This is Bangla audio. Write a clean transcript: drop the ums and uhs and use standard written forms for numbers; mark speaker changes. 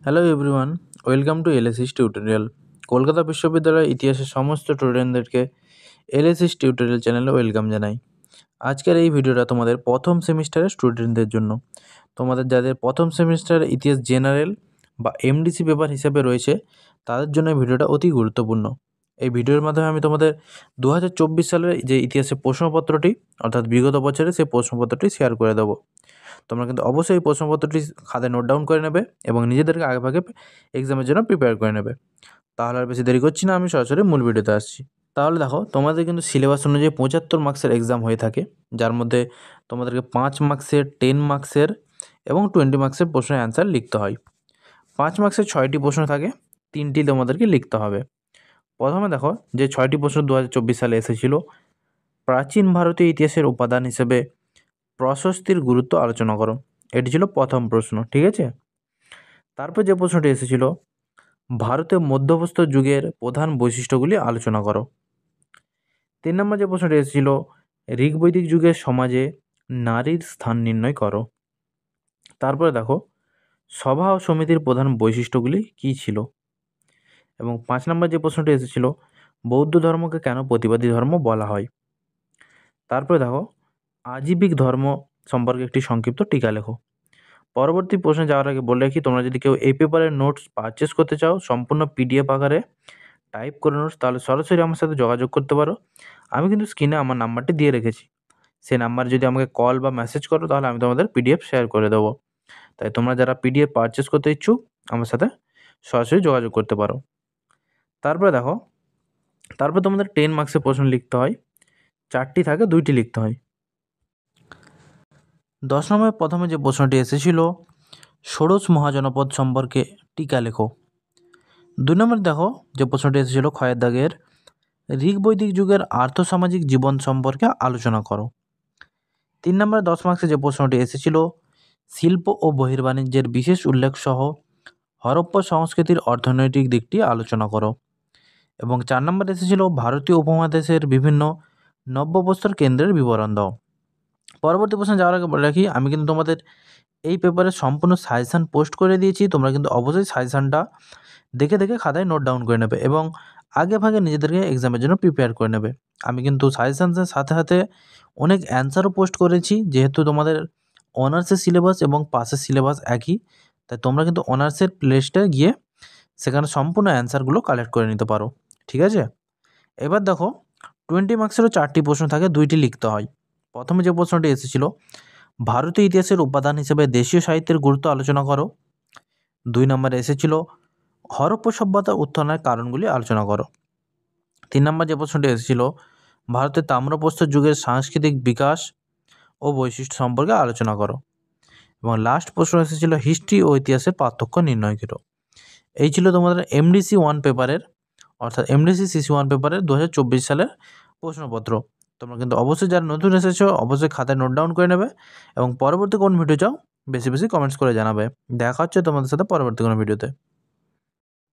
Speaker 1: Hello everyone, welcome to LSS tutorial. Kolkata বিশ্ববিদ্যালয়ের ইতিহাসের সমস্ত স্টুডেন্টদেরকে এলএসএস টিউটোরিয়াল চ্যানেলে ওয়েলকাম জানাই। আজকের এই ভিডিওটা তোমাদের প্রথম সেমিস্টারের স্টুডেন্টদের জন্য। তোমাদের যাদের প্রথম সেমিস্টারের ইতিহাস জেনারেল বা এমডিসি পেপার হিসেবে রয়েছে তাদের জন্য এই ভিডিওটা অতি গুরুত্বপূর্ণ। এই ভিডিওর মাধ্যমে আমি তোমাদের 2024 সালের যে ইতিহাসের প্রশ্নপত্রটি অর্থাৎ বিগত বছরের সেই প্রশ্নপত্রটি শেয়ার করে দেবো। তোমরা কিন্তু অবশ্যই এই প্রশ্নপত্রটি খাতায় নোট ডাউন করে নেবে এবং নিজেদেরকে আগেভাগে এক্সামের জন্য প্রিপেয়ার করে নেবে। তাহলে আর বেশি দেরি করছি না, আমি সরাসরি মূল ভিডিওতে আসছি। তাহলে দেখো, তোমাদের কিন্তু সিলেবাস অনুযায়ী 75 মার্কসের এক্সাম হয়ে থাকে, যার মধ্যে তোমাদেরকে 5 মার্কসের, 10 মার্কসের এবং 20 মার্কসের প্রশ্নের অ্যান্সার লিখতে হয়। 5 মার্কসের 6টি প্রশ্ন থাকে, 3টি তোমাদেরকে লিখতে হবে। প্রথমে দেখো, যে 6টি প্রশ্ন 2024 সালে এসেছিল, প্রাচীন ভারতীয় ইতিহাসের উপাদান হিসেবে প্রশস্তির গুরুত্ব আলোচনা করো। এটি ছিল প্রথম প্রশ্ন, ঠিক আছে। তারপর যে প্রশ্নটি এসেছিল, ভারতের মধ্যপ্রস্তর যুগের প্রধান বৈশিষ্ট্যগুলি আলোচনা করো। 3 নম্বর যে প্রশ্নটি এসেছিল, ঋগ্বৈদিক যুগের সমাজে নারীর স্থান নির্ণয় করো। তারপরে দেখো, সভা ও সমিতির প্রধান বৈশিষ্ট্যগুলি কী ছিল। এবং 5 নম্বর যে প্রশ্নটি এসেছিল, বৌদ্ধ ধর্মকে কেন প্রতিবাদী ধর্ম বলা হয়। তারপরে দেখো, আজীবিক ধর্ম সম্পর্কে একটি সংক্ষিপ্ত টিকা লেখো। পরবর্তী প্রশ্নে যাওয়ার আগে বলে রাখি, তোমরা যদি কেউ এই পেপারের নোটস পারচেস করতে চাও সম্পূর্ণ পিডিএফ আকারে টাইপ করে নোটস, তাহলে সরাসরি আমার সাথে যোগাযোগ করতে পারো। আমি কিন্তু স্ক্রিনে আমার নাম্বারটি দিয়ে রেখেছি, সেই নাম্বারে যদি আমাকে কল বা মেসেজ করো তাহলে আমি তোমাদের পিডিএফ শেয়ার করে দেবো। তাই তোমরা যারা পিডিএফ পারচেস করতে ইচ্ছুক আমার সাথে সরাসরি যোগাযোগ করতে পারো। তারপরে দেখো, তারপর তোমাদের 10 মার্কসের প্রশ্ন লিখতে হয়, 4টি থাকে, 2টি লিখতে হয়। 10 নম্বরের প্রথমে যে প্রশ্নটি এসেছিল, ষোড়শ মহাজনপদ সম্পর্কে টিকা লেখো। 2 নম্বর দেখো, যে প্রশ্নটি এসেছিল ক্ষয়ের দাগের, ঋগ্বৈদিক যুগের আর্থসামাজিক জীবন সম্পর্কে আলোচনা করো। 3 নম্বরে 10 মার্কসে যে প্রশ্নটি এসেছিল, শিল্প ও বহির্বাণিজ্যের বিশেষ উল্লেখ সহ হরপ্পা সংস্কৃতির অর্থনৈতিক দিকটি আলোচনা করো। এবং 4 নম্বরে এসেছিল, ভারতীয় উপমহাদেশের বিভিন্ন নব্যপ্রস্তর কেন্দ্রের বিবরণ দাও। পরবর্তী প্রশ্নে যাওয়ার আগে বলে রাখি, আমি কিন্তু তোমাদের এই পেপারে সম্পূর্ণ সাজেশান পোস্ট করে দিয়েছি। তোমরা কিন্তু অবশ্যই সাজেশানটা দেখে দেখে খাতায় নোট ডাউন করে নেবে এবং আগে ভাগে নিজেদেরকে এক্সামের জন্য প্রিপেয়ার করে নেবে। আমি কিন্তু সাজেশানসের সাথে সাথে অনেক অ্যান্সারও পোস্ট করেছি, যেহেতু তোমাদের অনার্সের সিলেবাস এবং পাসের সিলেবাস একই, তাই তোমরা কিন্তু অনার্সের প্লেলিস্টে গিয়ে সেখানে সম্পূর্ণ অ্যান্সারগুলো কালেক্ট করে নিতে পারো, ঠিক আছে। এবার দেখো, 20 মার্কসেরও 4টি প্রশ্ন থাকে, 2টি লিখতে হয়। প্রথমে যে প্রশ্নটি এসেছিল, ভারতীয় ইতিহাসের উপাদান হিসেবে দেশীয় সাহিত্যের গুরুত্ব আলোচনা করো। 2 নম্বরে এসেছিল, হরপ্পা সভ্যতার উত্থানের কারণগুলি আলোচনা করো। 3 নম্বর যে প্রশ্নটি এসেছিল, ভারতের তাম্রপ্রস্তর যুগের সাংস্কৃতিক বিকাশ ও বৈশিষ্ট্য সম্পর্কে আলোচনা করো। এবং লাস্ট প্রশ্ন এসেছিল, হিস্ট্রি ও ইতিহাসের পার্থক্য নির্ণয় করো। এই ছিল তোমাদের এমডিসি 1 পেপারের, অর্থাৎ এমডিসি সিসি 1 পেপারের 2024 সালের প্রশ্নপত্র। তোমরা কিন্তু অবশ্যই যারা নতুন এসেছো অবশ্যই খাতায় নোট ডাউন করে নেবে এবং পরবর্তী কোন ভিডিও চাও বেশি বেশি কমেন্টস করে জানাবে। দেখা হচ্ছে তোমাদের সাথে পরবর্তী কোনো ভিডিওতে।